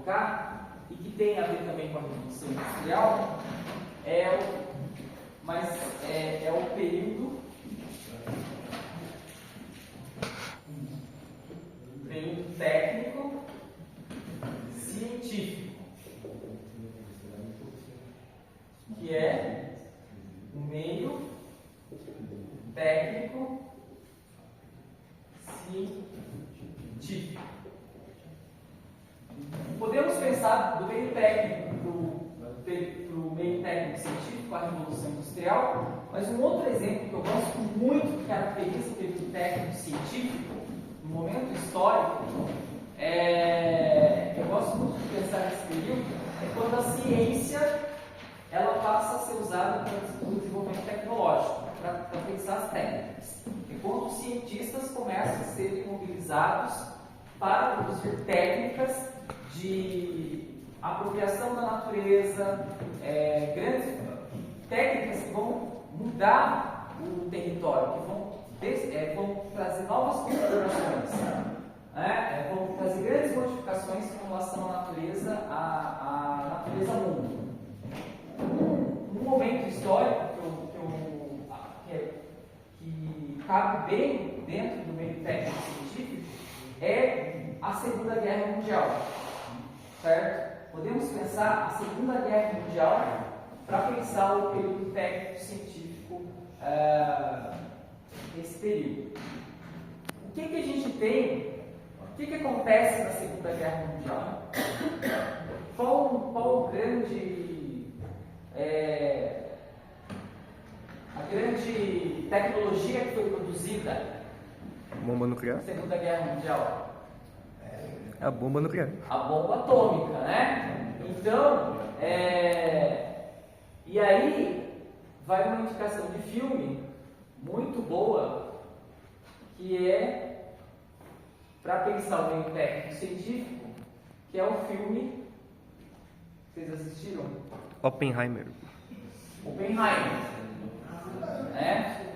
colocar, e que tem a ver também com a Revolução Industrial, é o período técnico científico, que é o meio técnico científico. Podemos pensar do meio técnico para o meio técnico científico, a Revolução Industrial, mas um outro exemplo que eu gosto muito, que caracteriza o período técnico científico, no momento histórico, eu gosto muito de pensar nesse período, é quando a ciência ela passa a ser usada para o desenvolvimento tecnológico, para pensar as técnicas. É quando os cientistas começam a ser mobilizados para produzir técnicas de apropriação da natureza, grandes técnicas que vão mudar o território, que vão trazer novas configurações, vão trazer grandes modificações com relação à natureza mundo. Um momento histórico que cabe bem dentro do meio técnico científico é a Segunda Guerra Mundial, certo? Podemos pensar a Segunda Guerra Mundial para pensar o período técnico científico desse período. O que a gente tem? O que acontece na Segunda Guerra Mundial? Qual a grande tecnologia que foi produzida Bomba nuclear? na Segunda Guerra Mundial? A bomba nuclear. A bomba atômica, né? Então, e aí vai uma indicação de filme muito boa, que é para pensar o meio técnico científico, que é o filme. Vocês assistiram? Oppenheimer. Oppenheimer.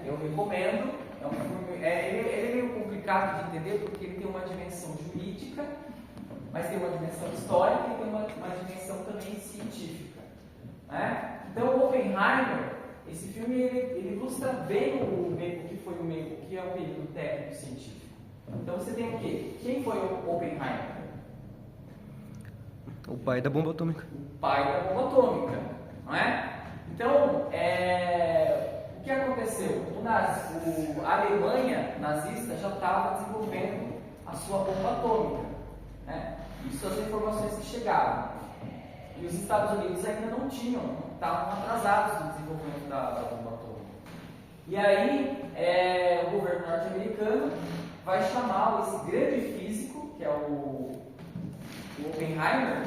Eu recomendo. É um filme, ele é meio complicado de entender porque ele tem uma dimensão jurídica, mas tem uma dimensão histórica e tem uma dimensão também científica. Então, o Oppenheimer, esse filme, ele ilustra bem o que é o período técnico científico. Então, você tem o quê? Quem foi o Oppenheimer? O pai da bomba atômica. O pai da bomba atômica, não é? Então, o que aconteceu? A Alemanha nazista já estava desenvolvendo a sua bomba atômica, né? Isso as informações que chegaram. E os Estados Unidos ainda não tinham, estavam atrasados no desenvolvimento da bomba atômica. E aí, o governo norte-americano vai chamar esse grande físico, que é o Oppenheimer,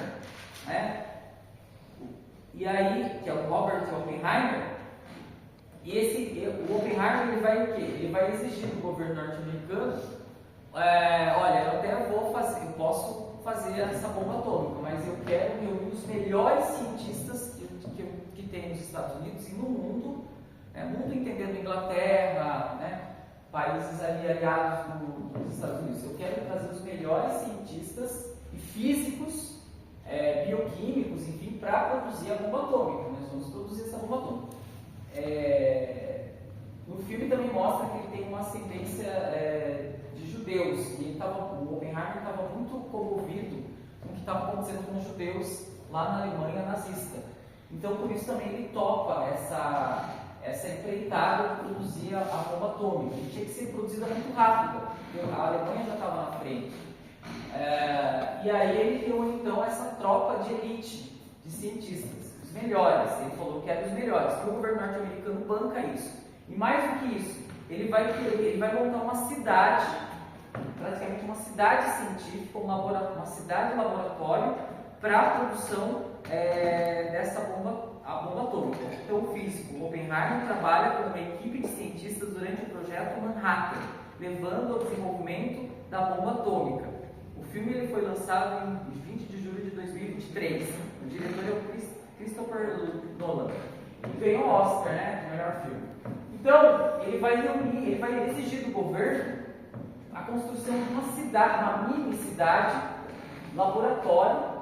né? E aí, que é o Robert Oppenheimer, e o Oppenheimer ele vai o quê? Ele vai exigir do governo norte-americano, olha, eu posso fazer essa bomba atômica, mas eu quero reunir os melhores cientistas que tem nos Estados Unidos e no mundo, mundo entendendo Inglaterra, países ali aliados dos Estados Unidos. Eu quero trazer os melhores cientistas e físicos, bioquímicos, enfim, para produzir a bomba atômica. Nós vamos produzir essa bomba atômica. No filme também mostra que ele tem uma ascendência de judeus, e o Oppenheimer estava muito comovido com o que estava acontecendo com os judeus lá na Alemanha nazista. Então, por isso também ele topa essa empreitada de produzir a bomba atômica, que tinha que ser produzida muito rápida, porque a Alemanha já estava na frente. E aí ele criou então essa tropa de elite de cientistas, os melhores. Ele falou que era os melhores, que o governo norte-americano banca isso. E mais do que isso, ele vai montar uma cidade, praticamente uma cidade científica, uma cidade laboratório para a produção dessa bomba atômica. Então o físico Oppenheimer trabalha com uma equipe de cientistas durante o projeto Manhattan, levando ao desenvolvimento da bomba atômica. O filme ele foi lançado em 20 de julho de 2023. O diretor é o Christopher Nolan. E ganhou o Oscar, de melhor filme. Então, ele vai exigir do governo a construção de uma cidade, uma mini cidade, laboratório,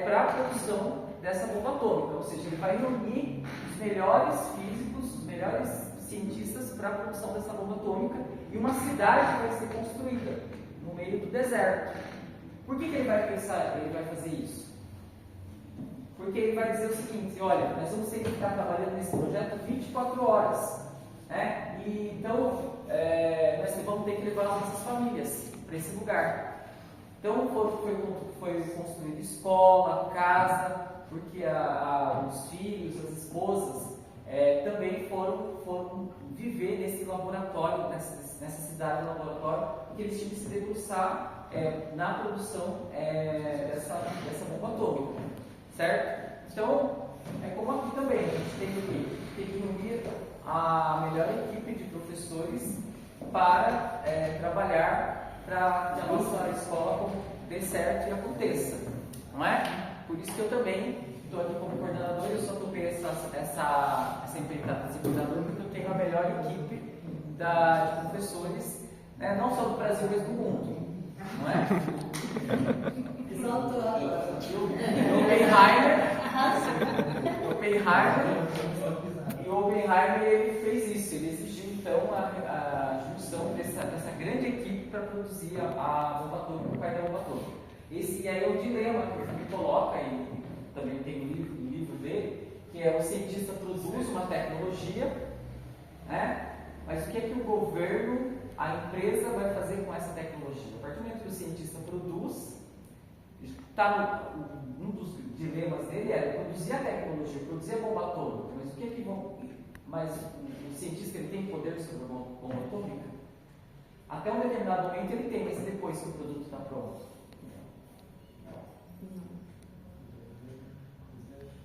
para a produção dessa bomba atômica, ou seja, ele vai reunir os melhores físicos, os melhores cientistas para a produção dessa bomba atômica, e uma cidade vai ser construída no meio do deserto. Por que ele vai fazer isso? Porque ele vai dizer o seguinte: olha, nós vamos ter que estar trabalhando nesse projeto 24 horas, né? E então nós vamos ter que levar as nossas famílias para esse lugar. Então foi construída escola, casa, porque os filhos, as esposas também foram viver nesse laboratório, nessa cidade laboratório, porque eles tinham que se debruçar na produção dessa bomba atômica, certo? Então, é como aqui também, a gente tem que unir a melhor equipe de professores para trabalhar para que a nossa escola dê certo e aconteça, não é? Por isso que eu também estou aqui como coordenador, eu só topei essa empreitada porque eu tenho a melhor equipe de professores, né, não só do Brasil, mas do mundo, não é? E o Oppenheimer ele fez isso, ele exigiu então a junção dessa grande equipe para produzir a bomba atômica, o pai da bomba atômica. Esse aí é o dilema que ele coloca, e também tem um livro dele, que é: o cientista produz uma tecnologia, né? Mas o que é que o governo, a empresa, vai fazer com essa tecnologia? A partir do momento que o cientista produz, um dos dilemas dele é produzir a tecnologia, produzir a bomba atômica, mas o que é que mas o cientista ele tem poder sobre a bomba atômica? Até um determinado momento ele tem, mas depois que o produto está pronto?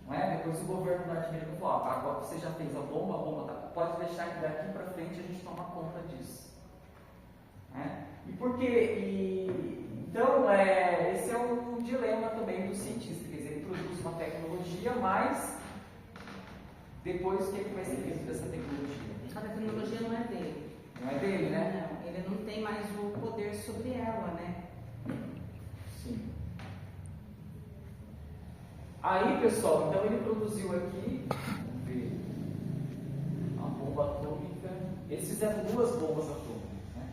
Não é? Depois o governo norte-americano falou: agora você já fez a bomba pode deixar que daqui para frente a gente toma conta disso. E por quê? Então, esse é um dilema também do cientista, quer dizer, ele produz uma tecnologia, mas depois o que vai ser feito dessa tecnologia? A tecnologia não é dele. Não é dele, né? Não, ele não tem mais o poder sobre ela, né? Sim. Aí, pessoal, então ele produziu aqui, vamos ver, a bomba atômica. Eles fizeram 2 bombas atômicas, né?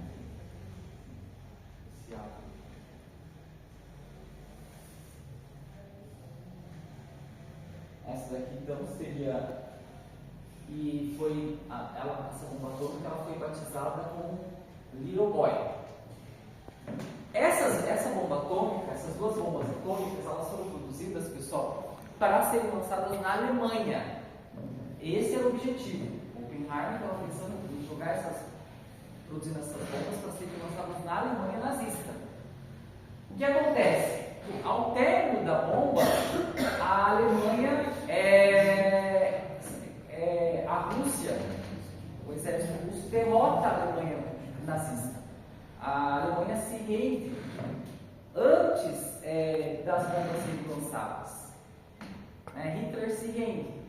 Essa daqui, então, seria... E foi... essa bomba atômica ela foi batizada como Little Boy. Essa bomba atômica, essas 2 bombas atômicas, elas foram produzidas, pessoal, para serem lançadas na Alemanha. Esse era o objetivo. O Oppenheimer estava pensando em produzindo essas bombas para serem lançadas na Alemanha nazista. O que acontece? Ao término da bomba, a Alemanha, a Rússia, o exército russo derrota a Alemanha nazista. A Alemanha se rende antes das bombas serem lançadas. Hitler se rende.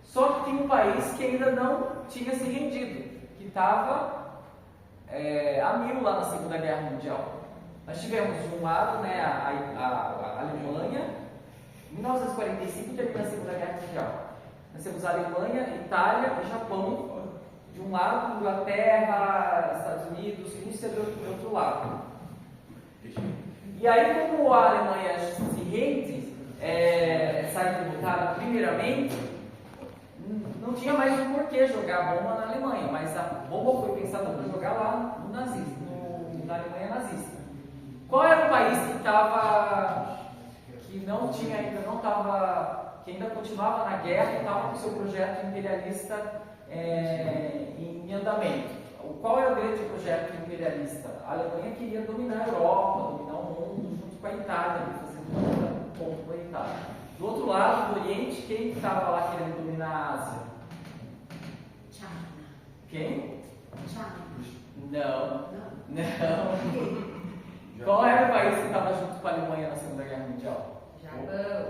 Só que tem um país que ainda não tinha se rendido, que estava a mil lá na Segunda Guerra Mundial. Nós tivemos de um lado a Alemanha, em 1945 termina a Segunda Guerra Mundial. Nós temos a Alemanha, Itália e Japão de um lado, Inglaterra, Estados Unidos, Rússia do outro lado. E aí, como a Alemanha se rende, sai derrotada primeiramente, não tinha mais um porquê jogar a bomba na Alemanha, mas a bomba foi pensada para jogar lá no nazismo, na Alemanha nazista. Qual era o país que ainda continuava na guerra e estava com o seu projeto imperialista em andamento? Qual é o grande projeto imperialista? A Alemanha queria dominar a Europa, dominar o mundo, junto com a Itália, fazendo um ponto com a Itália. Do outro lado, do Oriente, quem estava lá querendo dominar a Ásia? China. Quem? China. Não. Qual era o país que estava junto com a Alemanha na Segunda Guerra Mundial?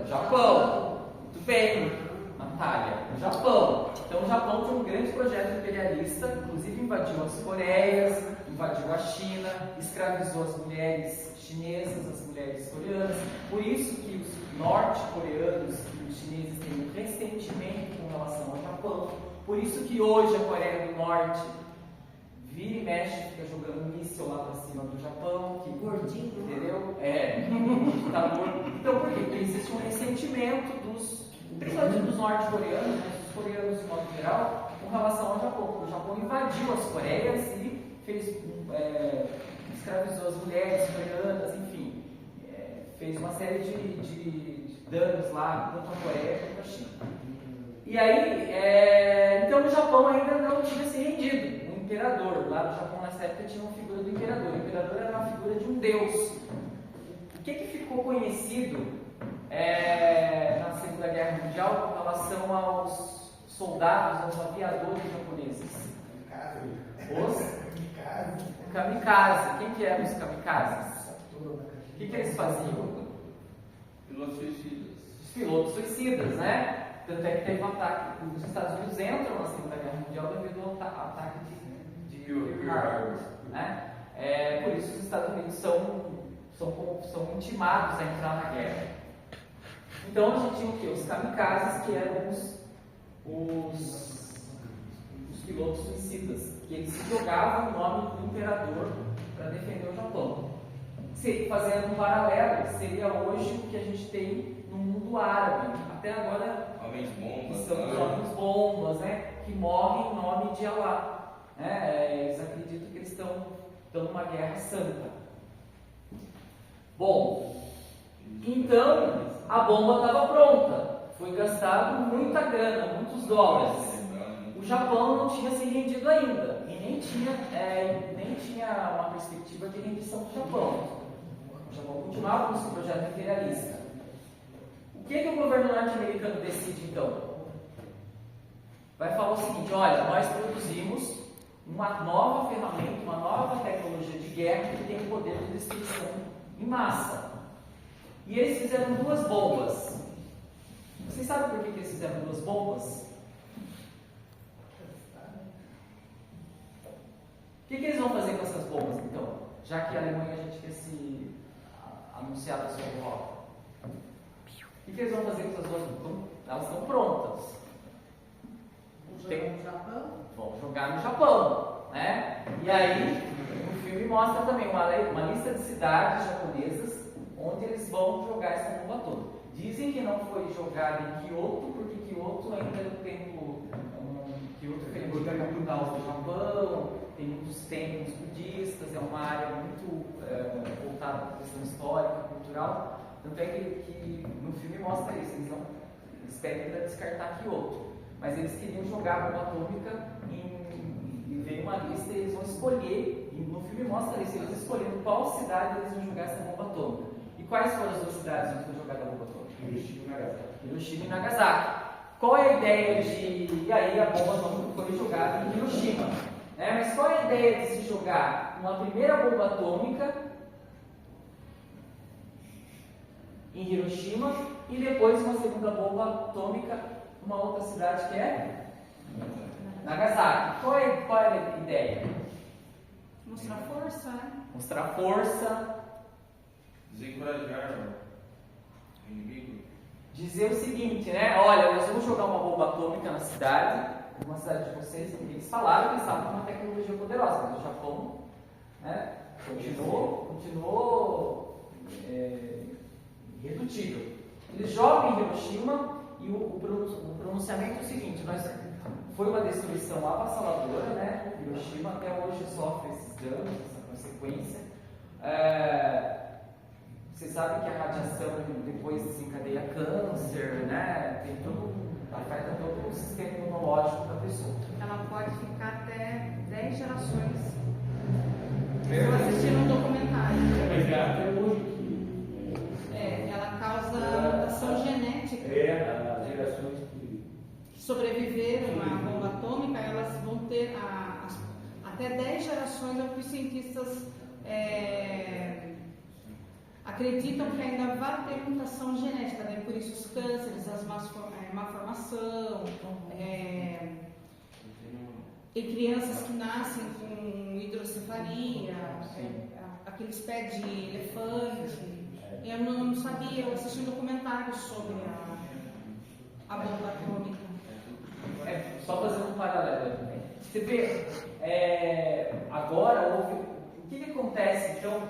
Japão. Muito bem, Natália. O Japão. Então o Japão tinha um grande projeto imperialista, inclusive invadiu as Coreias, invadiu a China, escravizou as mulheres chinesas, as mulheres coreanas. Por isso que norte-coreanos e os chineses têm um ressentimento com relação ao Japão. Por isso que hoje a Coreia do Norte vira e mexe, fica jogando um míssil lá para cima do Japão. Que, Gordinho. entendeu? Ditador. Então, por quê? Porque existe um ressentimento principalmente dos norte-coreanos, mas dos coreanos de modo geral, com relação ao Japão. O Japão invadiu as Coreias e escravizou as mulheres coreanas, enfim, fez uma série de danos lá, tanto a Coreia quanto a China. E aí, então o Japão ainda não tinha se rendido. O imperador, lá no Japão nessa época tinha uma figura do imperador. O imperador era uma figura de um deus. O que ficou conhecido na Segunda Guerra Mundial com relação aos soldados, aos aviadores japoneses? Os kamikaze. Quem que eram os kamikazes? O que eles faziam? Pilotos suicidas. Os pilotos suicidas, né? Tanto é que teve um ataque. Os Estados Unidos entram na Segunda Guerra Mundial devido ao ataque de Pearl Harbor, né? Por isso os Estados Unidos são intimados a entrar na guerra. Então a gente tinha o quê? Os kamikazes, que eram os pilotos suicidas, que eles se jogavam em nome do imperador para defender o Japão. Fazendo um paralelo, seria hoje o que a gente tem no mundo árabe. Até agora, Homens-bombas, são os homens-bombas, né? Que morrem em nome de Alá. Eles acreditam que eles estão numa guerra santa. Bom, então a bomba estava pronta. Foi gastado muita grana, muitos dólares. O Japão não tinha se rendido ainda e nem tinha uma perspectiva de rendição do Japão. O Japão continuava com seu projeto imperialista. O que o governo norte-americano decide então? Vai falar o seguinte: olha, nós produzimos uma nova ferramenta, uma nova tecnologia de guerra que tem o poder de destruição em massa. E eles fizeram 2 bombas. Vocês sabem por que eles fizeram 2 bombas? O que eles vão fazer com essas bombas, então? Já que a Alemanha já tinha se anunciado a sua derrota. O que eles vão fazer com essas 2 bombas? Elas estão prontas. Vão jogar no Japão, né? E aí, o filme mostra também uma lista de cidades japonesas onde eles vão jogar essa bomba toda. Dizem que não foi jogada em Kyoto, porque Kyoto ainda é um templo, Kyoto foi a capital do Japão, tem muitos templos budistas, é uma área muito voltada para a questão histórica, cultural. Tanto é que no filme mostra isso, eles pedem para descartar Kyoto. Mas eles queriam jogar a bomba atômica e veio uma lista e eles vão escolher, e no filme mostra isso, eles escolheram qual cidade eles vão jogar essa bomba atômica. E quais foram as 2 cidades onde foi jogada a bomba atômica? Hiroshima e Nagasaki. Qual é a ideia de... E aí a bomba atômica foi jogada em Hiroshima. Mas qual é a ideia de se jogar uma primeira bomba atômica em Hiroshima e depois uma segunda bomba atômica em uma outra cidade que é Nagasaki? Qual é a ideia? Mostrar força, né? Mostrar força. Desencorajar o inimigo. Dizer o seguinte, né? Olha, nós vamos jogar uma bomba atômica na cidade, uma cidade de vocês. Eles falaram que eles estavam com uma tecnologia poderosa, mas o Japão, né, continuou irredutível. Eles jogam em Hiroshima e o pronunciamento é o seguinte: foi uma destruição avassaladora, né? Hiroshima até hoje sofre esses danos, essa consequência. Você sabe que a radiação depois desencadeia câncer, né? Afeta todo o sistema imunológico da pessoa. Ela pode ficar até 10 gerações. Estou assistindo um documentário. Ela causa mutação genética. As gerações que Sobreviveram à bomba atômica, elas vão ter até 10 gerações, é o que os cientistas acreditam que ainda vai ter mutação genética, né? Por isso os cânceres, as má formação, e crianças que nascem com hidrocefalia, aqueles pés de elefante. Eu não sabia, eu assisti um documentário sobre a bomba atômica. Só fazendo um paralelo também. Você vê, agora o que acontece então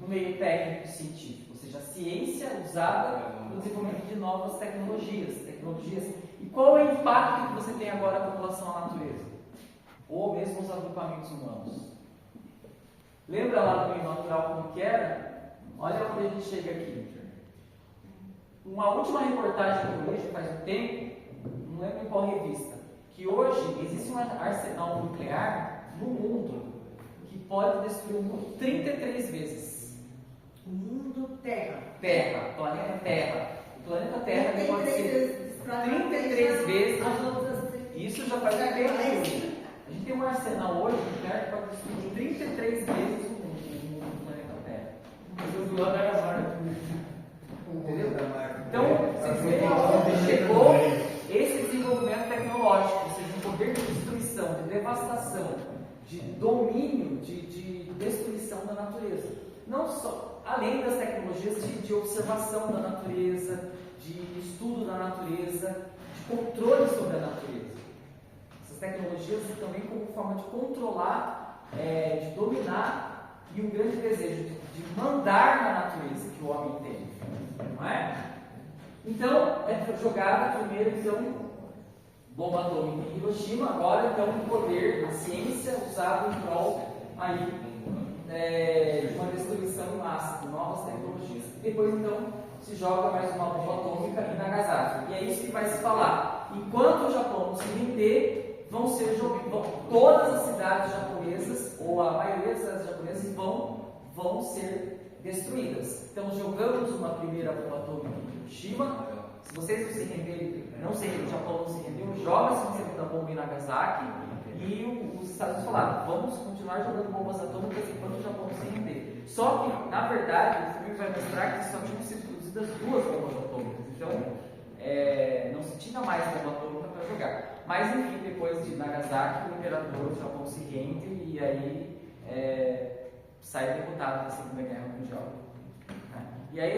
no meio técnico científico? Ou seja, a ciência usada no desenvolvimento de novas tecnologias. E qual é o impacto que você tem agora com relação à natureza? Ou mesmo os agrupamentos humanos? Lembra lá no meio natural como que era? Olha onde a gente chega aqui. Uma última reportagem que eu li faz um tempo, não lembro em qual revista, que hoje existe um arsenal nuclear no mundo que pode destruir o mundo 33 vezes. O mundo Terra. Planeta Terra. O planeta Terra ele pode ser 33 vezes. Isso já faz um tempo. A gente tem um arsenal hoje nuclear que pode destruir 33 vezes o planeta Terra. Mas o vilão era Marte. Entendeu? Então, vocês veem aonde chegou esse desenvolvimento tecnológico, ou seja, um poder de destruição, de devastação, de domínio, de destruição da natureza. Não só, além das tecnologias de observação da natureza, de estudo da natureza, de controle sobre a natureza. Essas tecnologias também como forma de controlar, de dominar e um grande desejo de mandar na natureza que o homem tem. Não é? Então, é jogada primeiro bomba atômica em Hiroshima, agora então o poder, a ciência usada em prol aí, de uma destruição em massa, de novas tecnologias. Depois então se joga mais uma bomba atômica em Nagasaki. E é isso que vai se falar. Enquanto o Japão não se render, todas as cidades japonesas, ou a maioria das cidades japonesas, vão ser destruídas. Então jogamos uma primeira bomba atômica em Hiroshima. Se vocês não se renderem, o Japão não se rendeu, joga-se uma segunda bomba em Nagasaki e os Estados Unidos falaram, vamos continuar jogando bombas atômicas enquanto o Japão não se render. Só que, na verdade, o filme vai mostrar que só tinham sido produzidas 2 bombas atômicas. Então, não se tinha mais bomba atômica para jogar. Mas, enfim, depois de Nagasaki, o imperador do Japão se rende e aí sai derrotado da Segunda Guerra Mundial. E aí